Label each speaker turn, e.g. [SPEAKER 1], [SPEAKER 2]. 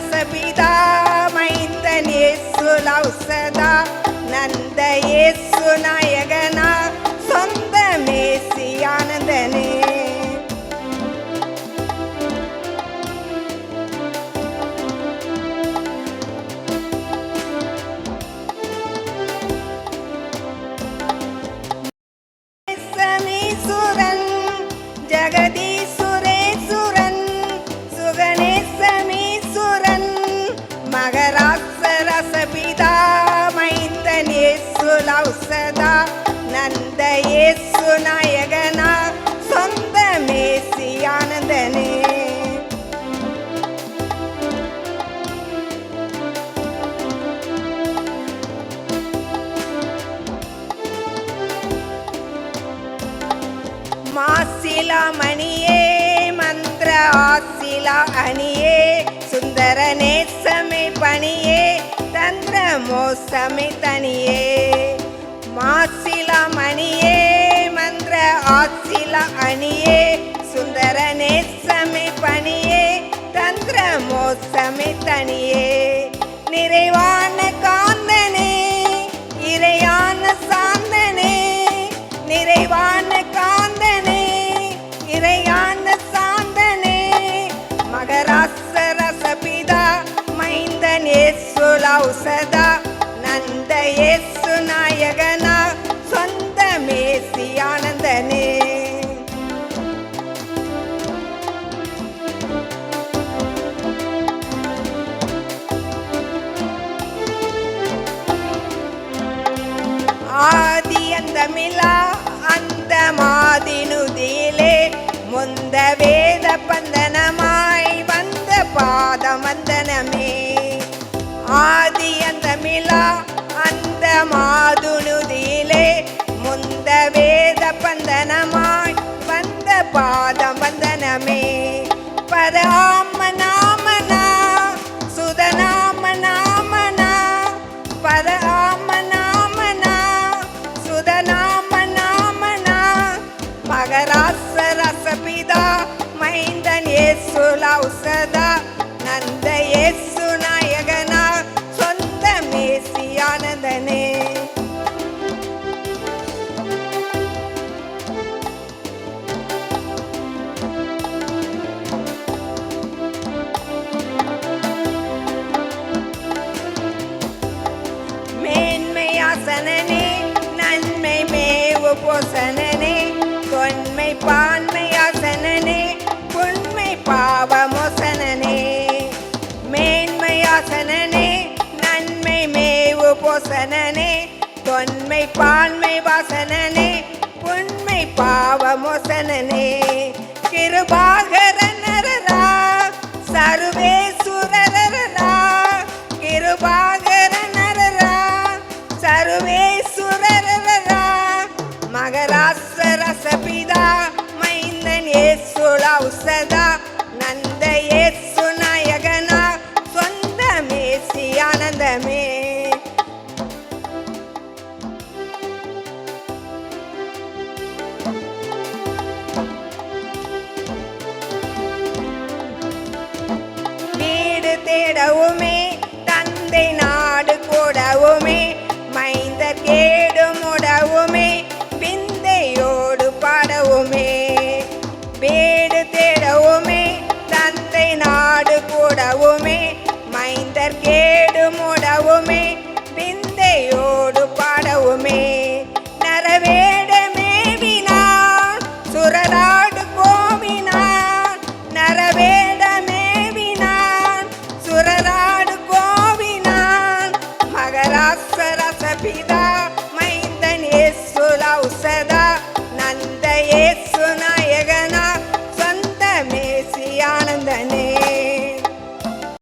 [SPEAKER 1] ரசபிதா மைந்தன் இயேசு லௌசதா நந்த இயேசு நாயகனா சொந்த மேசி ஆனந்தனே ஜகதீசுரேசுரன் சுகணேசமீசுரன் மகராசரசபிதா மைந்தன் இயேசு லௌசதா நந்த இயேசு நாயகனா சொந்த மேசி ஆனந்தனே மாசிலா மணியே மந்திர ஆசிலா அணியே சுந்தர நேசமே பணியே தந்திர மோசமே தனியே மாசிலா மணியே மந்திர ஆசிலா அணியே சுந்தர நேசமே பணியே தந்திர மோசமே தனியே நிறைவான காந்தனே இறையான சாந்தனே நிறைவான காந்தனே இறையான சாந்தனே மகராசரசபிதா மைந்தன் இயேசு லௌசதா நந்த இயேசு நாயகனா சொந்த மேசி ஆனந்தனே ஆதி அந்தமிலா அந்த மாதினுதியிலே முந்த வேத பந்தனமாய் வந்த பாதம் வந்தனமே ஆதி அந்தமிலா அந்த மாதுனுதியிலே முந்த வேத பந்தனமாய் வந்த பாதம் வந்தனமே பரமநாமனா சுதநாமநாமனா பரமநாமனா சுதநாமநாமனா மகராசரசபிதா மைந்தன் இயேசு லௌசதா நந்த இயேசு நாயகனா சொந்த மேசி ஆனந்தனே மேன்மையாசனனே நன்மை மேவு போசனனே தொன்மை பான்மையாசனனே புண்மை பாவமோசனனே மேன்மையாசனனே நன்மை மேவு போசனனே தொன்மை பான்மை வாசனனே புண்மை பாவமோசனனே கிருபாக